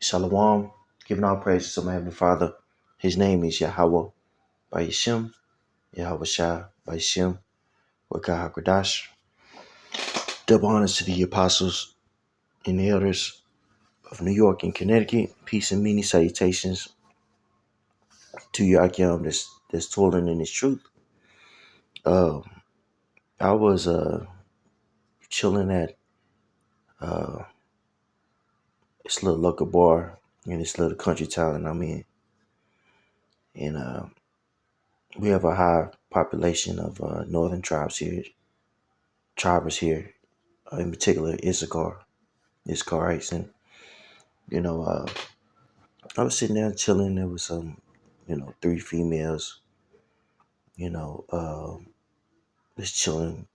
Shalom, giving all praises to my Heavenly Father. His name is Yahweh by Yeshim, Yahweh Shai by Yeshim, Wakah HaKadosh. Double honors to the apostles and the elders of New York and Connecticut. Peace and many salutations to your Akim that's toiling in his truth. Uh, I was chilling at uh, this little local bar in this little country town that I'm in. And we have a high population of northern tribes here, in particular Issacharites. And, you know, I was sitting there chilling. There was three females, you know, just chilling,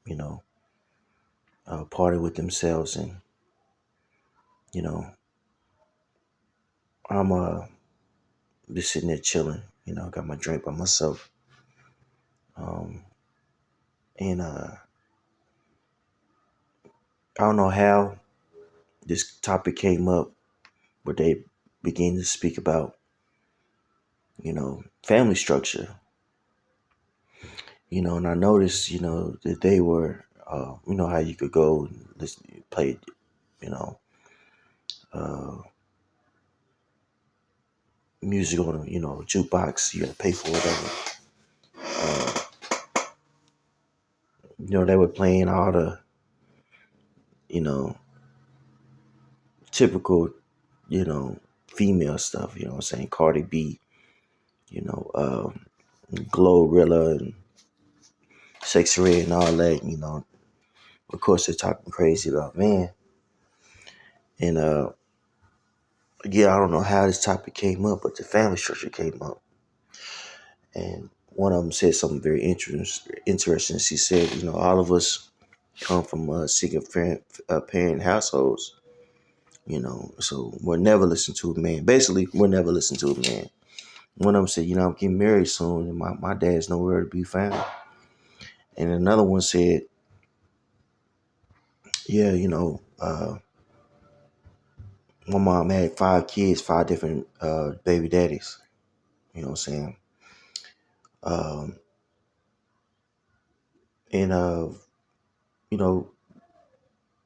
partying with themselves. And, you know, I'm just sitting there chilling, got my drink by myself. And I don't know how this topic came up, but they began to speak about, family structure. And I noticed, that they were, how you could go and listen, play, you know, uh, music on a, jukebox. You got to pay for whatever. Uh, they were playing all the, you know, typical, female stuff. You know what I'm saying? Cardi B, you know, Glorilla and Sexy Red and all that. Of course they're talking crazy about man. And yeah, I don't know how this topic came up, but the family structure came up. And one of them said something very interesting. She said, all of us come from single parent households, so we'll never listen to a man. Basically, we'll never listen to a man. One of them said, I'm getting married soon and my dad's nowhere to be found. And another one said, yeah, my mom had 5 kids, 5 different baby daddies. You know what I'm saying? Um, and you know,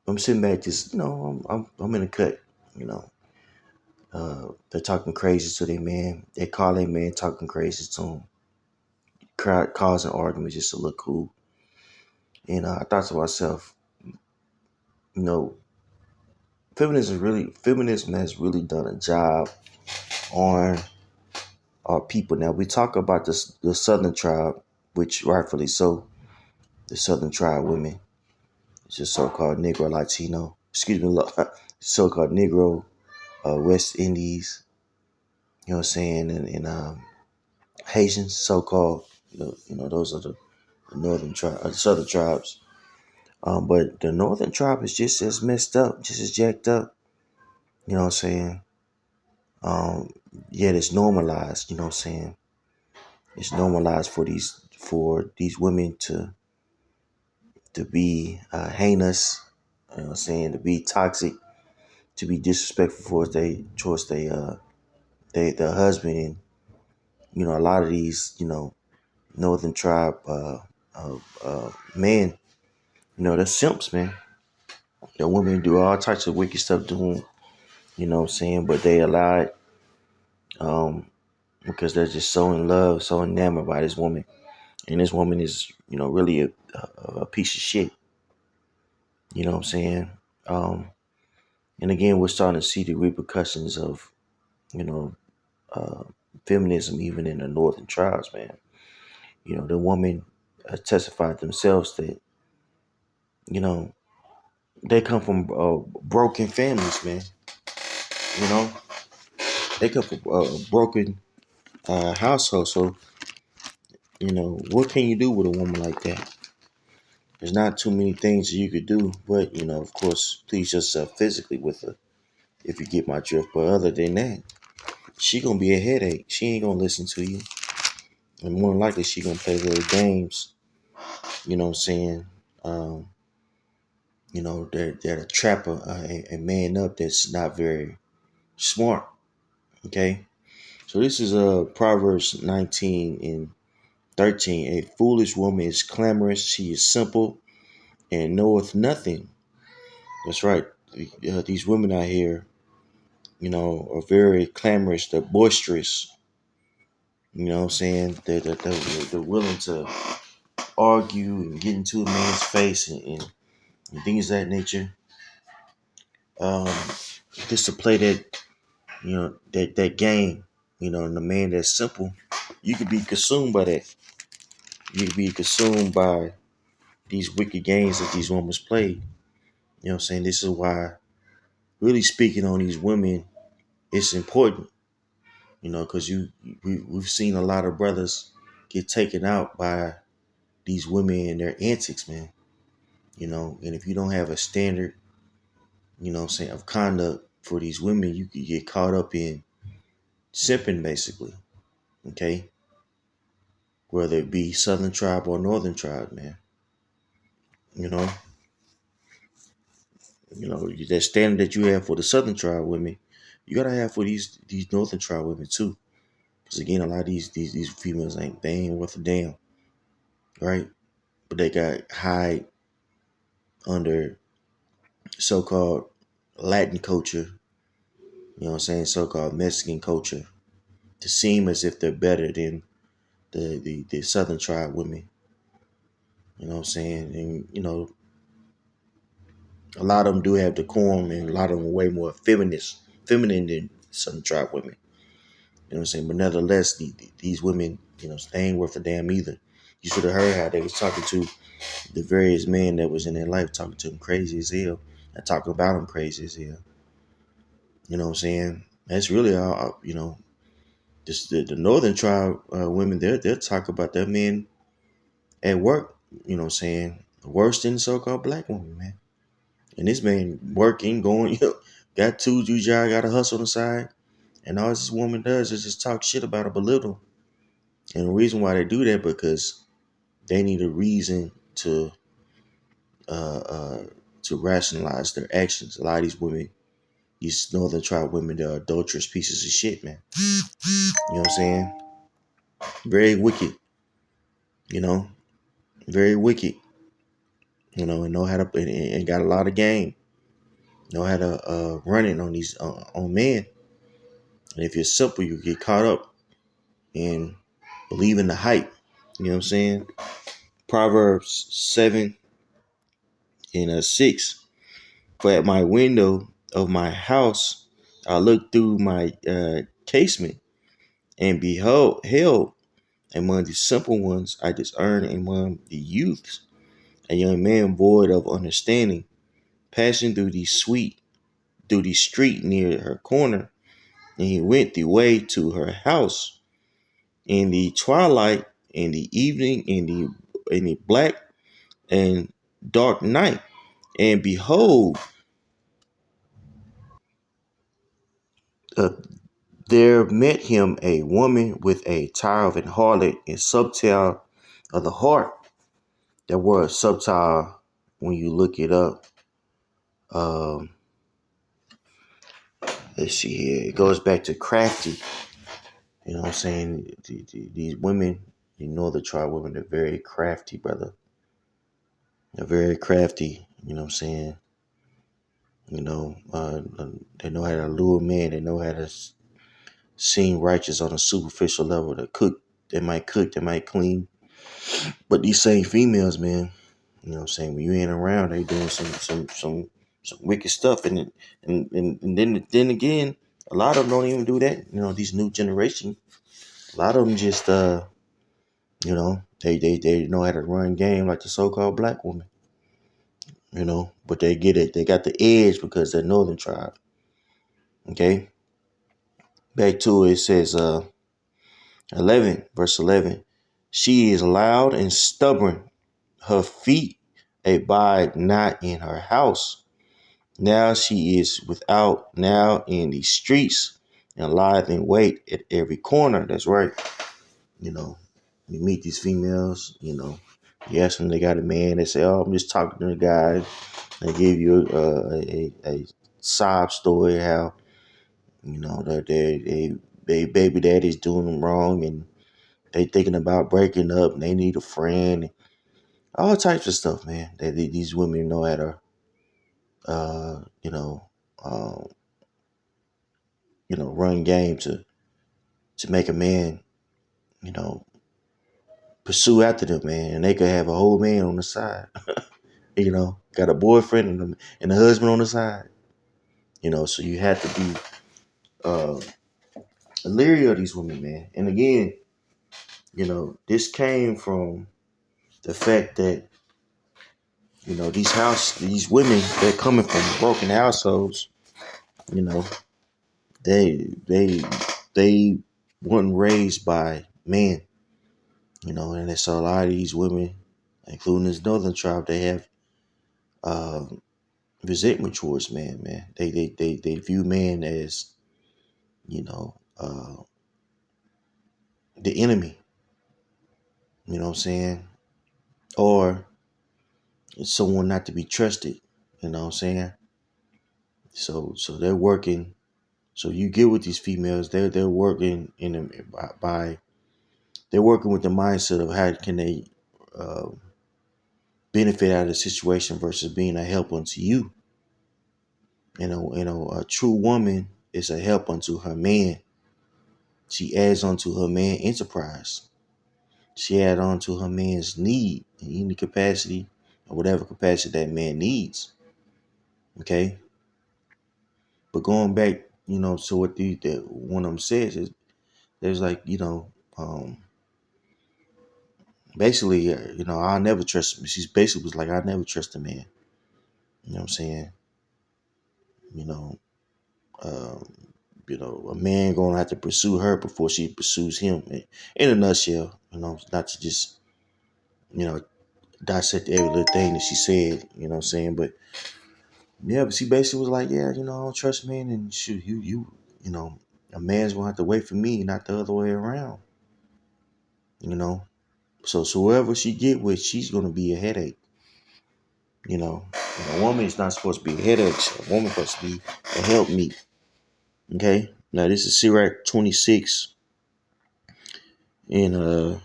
I'm sitting back just, I'm in the cut, you know. They're talking crazy to their man. They call their man talking crazy to him, causing arguments just to look cool. And I thought to myself, you know, feminism has really done a job on our people. Now we talk about the Southern tribe, which rightfully so, the Southern tribe women, it's just so-called Negro Latino, so-called Negro West Indies, you know what I'm saying, and Haitians, so-called, those are the northern tribe, the southern tribes. But the northern tribe is just as messed up, just as jacked up. You know what I'm saying? Yet it's normalized. You know what I'm saying? It's normalized for these women to be heinous. You know what I'm saying? To be toxic, to be disrespectful towards their husband. And a lot of these northern tribe men, they're simps, man. The women do all types of wicked stuff to them, you know what I'm saying? But they allow it because they're just so in love, so enamored by this woman. And this woman is, really a piece of shit. You know what I'm saying? And again, we're starting to see the repercussions of, you know, uh, feminism even in the northern tribes, man. The woman testified themselves that, you know, they come from broken families, man. You know, they come from broken households. So, what can you do with a woman like that? There's not too many things that you could do, but, of course, please yourself physically with her, if you get my drift. But other than that, she gonna be a headache. She ain't gonna listen to you. And more than likely, she gonna play little games. You know what I'm saying? Um, they're to trap a man up that's not very smart. Okay. So this is Proverbs 19 and 13. A foolish woman is clamorous, she is simple and knoweth nothing. That's right. These women out here, are very clamorous, they're boisterous, what I'm saying? They're willing to argue and get into a man's face and things of that nature. Um, just to play that game, and the man that's simple, you could be consumed by that. You could be consumed by these wicked games that these women play. You know what I'm saying? This is why really speaking on these women, it's important, because we've seen a lot of brothers get taken out by these women and their antics, man. And if you don't have a standard, of conduct for these women, you could get caught up in simping, basically. Okay, whether it be Southern tribe or Northern tribe, man. You know, that standard that you have for the Southern tribe women, you gotta have for these Northern tribe women too. Because again, a lot of these females they ain't worth a damn, right? But they got hide under so-called Latin culture. You know what I'm saying? So-called Mexican culture to seem as if they're better than the Southern tribe women. You know what I'm saying? And a lot of them do have decorum, and a lot of them are way more feminine than Southern tribe women. You know what I'm saying? But nevertheless, these women, they ain't worth a damn either. You should have heard how they was talking to the various men that was in their life, talking to them crazy as hell, and talking about them crazy as hell. You know what I'm saying? That's really all. Just the Northern tribe women, they'll talk about their men at work. You know what I'm saying? Worse than the so-called black woman, man. And this man working, going, got two jobs, got a hustle on the side. And all this woman does is just talk shit about her, belittle. And the reason why they do that, because they need a reason uh, uh, to rationalize their actions. A lot of these women, these Northern tribe women, they're adulterous pieces of shit, man. You know what I'm saying? Very wicked, you know, very wicked, and know how to, and got a lot of game, know how to run it on these, on men. And if you're simple, you get caught up and believe in the hype. You know what I'm saying? Proverbs 7 and 6. For at my window of my house, I looked through my casement, and behold, held among the simple ones I discerned among the youths, a young man void of understanding, passing through the street near her corner, and he went the way to her house in the twilight, in the evening, in the black and dark night. And behold, uh, there met him a woman with a tire of an harlot and subtile of the heart. That word subtile, when you look it up, um, let's see here, it goes back to crafty. You know what I'm saying? These women, the tribe women, they're very crafty, brother. They're very crafty. You know what I'm saying? They know how to lure men. They know how to seem righteous on a superficial level. They might cook, they might clean. But these same females, man, you know what I'm saying, when you ain't around, they doing some wicked stuff. And then again, a lot of them don't even do that. These new generation, a lot of them just they know how to run game like the so-called black woman. But they get it. They got the edge because they're Northern tribe. Okay. Back to it, it says 11, verse 11. She is loud and stubborn. Her feet abide not in her house. Now she is without, now in the streets, and lieth in wait at every corner. That's right. You know, you meet these females, you ask them they got a man, they say, oh, I'm just talking to the guy. They give you a sob story how You know, that they baby daddy's doing them wrong, and they thinking about breaking up, and they need a friend, all types of stuff, man. These women know how to, uh, you know, uh, run game to make a man, you know, pursue after them, man, and they could have a whole man on the side, got a boyfriend and a husband on the side, so you have to be uh, leery of these women, man. And again, this came from the fact that these women, they're coming from broken households. You know, they they weren't raised by men. And so a lot of these women, including this northern tribe, they have uh, resentment towards man. Man, they view man as the enemy. You know what I'm saying? Or it's someone not to be trusted. You know what I'm saying? So they're working. So you get with these females, they're working by they're working with the mindset of how can they uh, benefit out of the situation versus being a help unto you. A true woman is a help unto her man. She adds on to her man enterprise. She adds on to her man's need in any capacity or whatever capacity that man needs. Okay. But going back, to what the one of them says is there's like, basically, I'll never trust. She's basically was like, I never trust a man. You know what I'm saying? You know, um, a man gonna have to pursue her before she pursues him. In a nutshell, not to just, you know, dissect every little thing that she said. You know what I'm saying? But yeah, but she basically was like, yeah, I don't trust men, and shoot, you know, a man's gonna have to wait for me, not the other way around. You know, so whoever she get with, she's gonna be a headache. And a woman is not supposed to be a headache. A woman is supposed to be a helpmeet. Okay. Now this is Sirach 26 and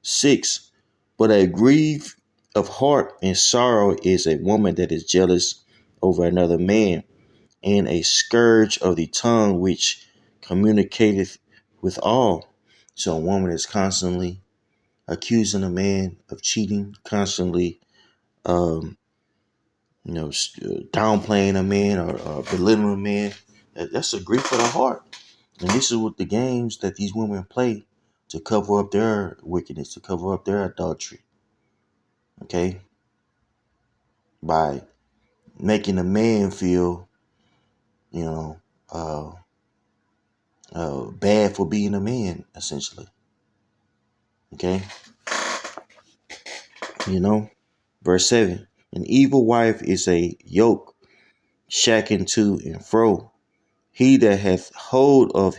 6. But a grief of heart and sorrow is a woman that is jealous over another man, and a scourge of the tongue which communicateth with all. So a woman is constantly accusing a man of cheating, constantly um, downplaying a man or belittling a man. That's a grief of the heart. And this is what the games that these women play to cover up their wickedness, to cover up their adultery. Okay? By making a man feel, you know, uh, bad for being a man, essentially. Okay? Verse 7. An evil wife is a yoke shacking to and fro. He that hath hold of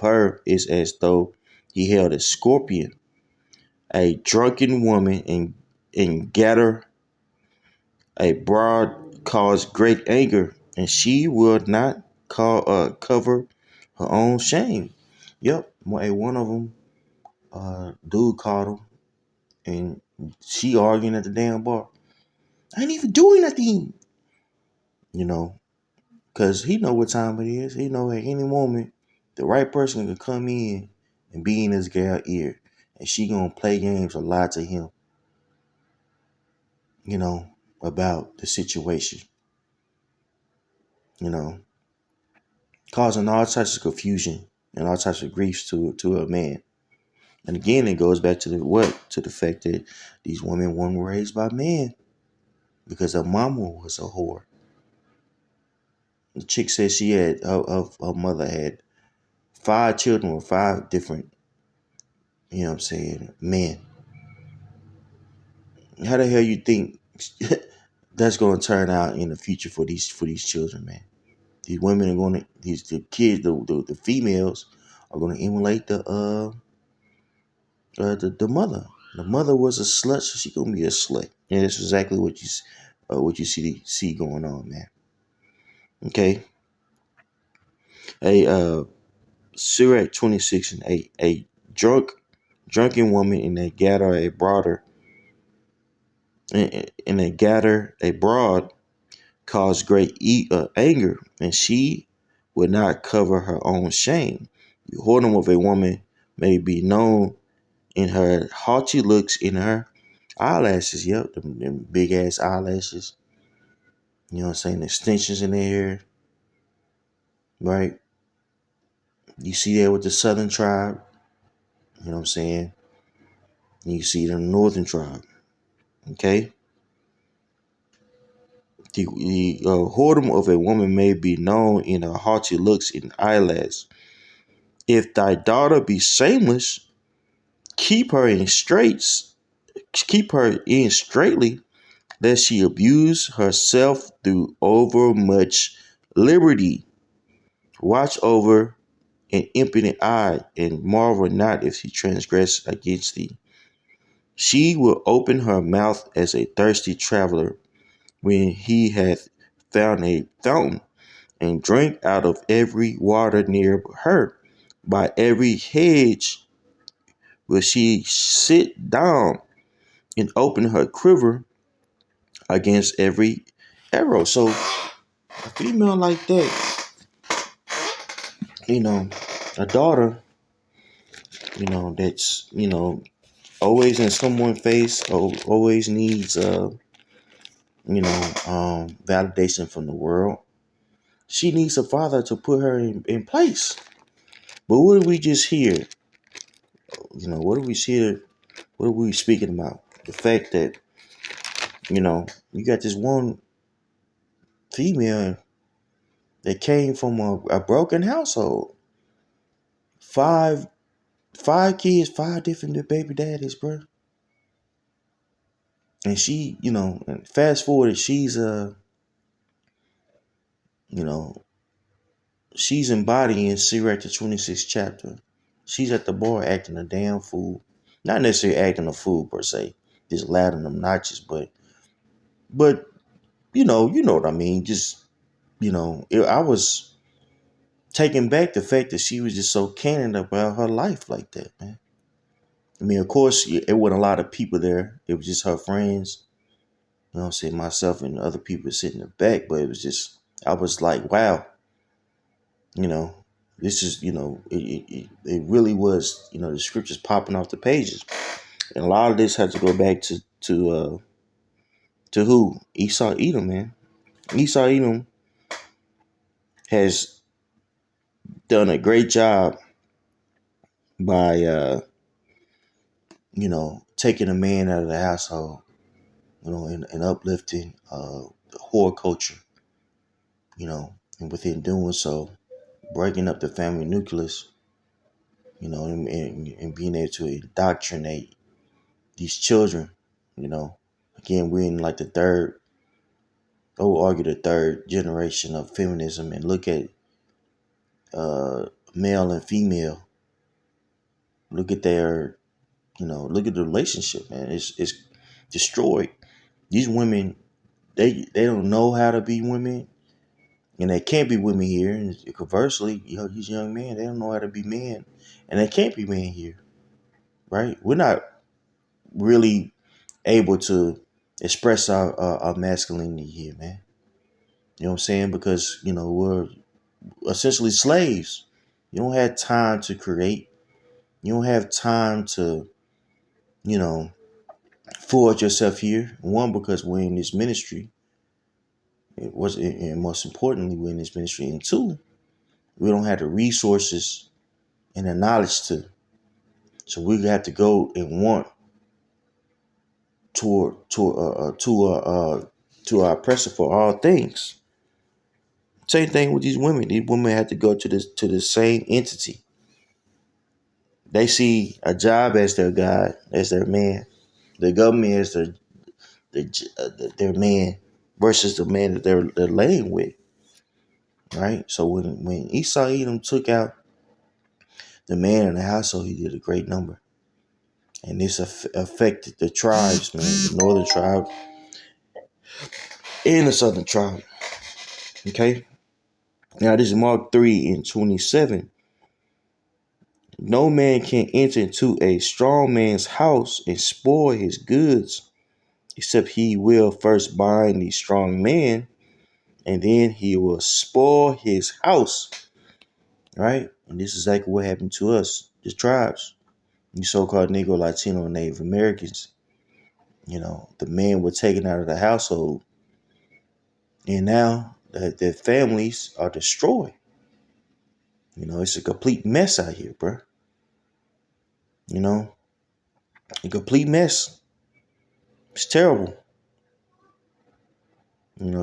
her is as though he held a scorpion. A drunken woman in gather a broad cause great anger, and she will not cover her own shame. Yep, one of them, dude caught him, and she arguing at the damn bar. I ain't even doing nothing, you know, because he know what time it is. He know at any moment the right person could come in and be in his gal ear, and she gonna play games or lie to him, about the situation, you know, causing all types of confusion and all types of griefs to a man. And again, it goes back to the fact that these women weren't raised by men because her mama was a whore. The chick said she had her mother had 5 children with 5 different, men. How the hell you think that's going to turn out in the future for these children, man? These women are going to the kids, the females are going to emulate the mother. The mother was a slut, so she gonna be a slut, and that's exactly what you see going on, man. Okay, A Sirach 26:8. A drunken woman in a gather a broader in a gather a broad caused great anger, and she would not cover her own shame. The whoredom of a woman may be known in her haughty looks, in her eyelashes. Yep, them big ass eyelashes. You know what I'm saying? Extensions in their hair, right? You see that with the southern tribe. You know what I'm saying? And you see it in the northern tribe. Okay? The whoredom of a woman may be known in her haughty looks and eyelash. If thy daughter be shameless, keep her in straits, keep her in straitly, lest she abuse herself through overmuch liberty. Watch over an impudent eye, and marvel not if she transgress against thee. She will open her mouth as a thirsty traveler when he hath found a fountain, and drink out of every water near her. By every hedge will she sit down, and open her quiver against every arrow. So a female like that, you know, a daughter, that's, always in someone's face, always needs, validation from the world. She needs a father to put her in place. But what did we just hear? What did we hear? What are we speaking about? The fact that, you got this one female that came from a broken household. Five kids, five different baby daddies, bro. And she, and fast forward, you know, she's embodying Sirach the 26th chapter. She's at the bar acting a damn fool. Not necessarily acting a fool per se, just loud and obnoxious, but you know what I mean. Just I was taken back the fact that she was just so candid about her life like that, man. I mean, of course, it wasn't a lot of people there. It was just her friends. You know what I'm saying? Myself and other people sitting in the back, but it was just, I was like, wow, you know, this is, it really was, the scriptures popping off the pages. And a lot of this had to go back to who? Esau Edom, man. Esau Edom has done a great job by, taking a man out of the household, and uplifting the whore culture, and within doing so, breaking up the family nucleus, and being able to indoctrinate these children, you know. Again, we're in like I would argue the third generation of feminism, and look at male and female. Look at their, look at the relationship, man. It's destroyed. These women, they don't know how to be women, and they can't be women here. And conversely, these young men, they don't know how to be men, and they can't be men here, right? We're not really able to express our masculinity here, man. You know what I'm saying? Because, we're essentially slaves. You don't have time to create. You don't have time to, you know, forge yourself here. One, because we're in this ministry. And most importantly, we're in this ministry. And two, we don't have the resources and the knowledge to. So we have to go and want to our oppressor for all things. Same thing with these women. These women have to go to the same entity. They see a job as their God, as their man. The government as their man versus the man that they're laying with, right? So when Esau Edom took out the man in the household, he did a great number, and this affected the tribes, man, the northern tribe and the southern tribe. Okay, Now this is Mark 3:27. No man can enter into a strong man's house and spoil his goods, except he will first bind the strong man, and then he will spoil his house. Right? And this is exactly what happened to us, the tribes, you so-called Negro, Latino, and Native Americans. The men were taken out of the household, and now their families are destroyed. It's a complete mess out here, bro. A complete mess. It's terrible.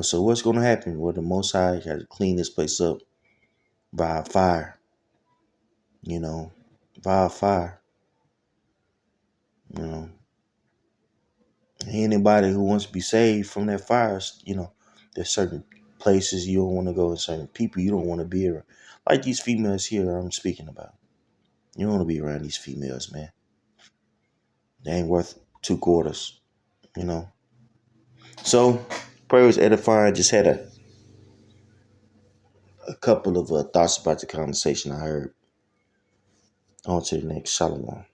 So what's going to happen? Well, the Most High has to clean this place up by fire. By fire. You know, Anybody who wants to be saved from that fire, there's certain places you don't want to go, and certain people you don't want to be around. Like these females here I'm speaking about. You don't want to be around these females, man. They ain't worth two quarters, you know. So, prayer was edifying. Just had a couple of thoughts about the conversation I heard. On to the next. Shalom.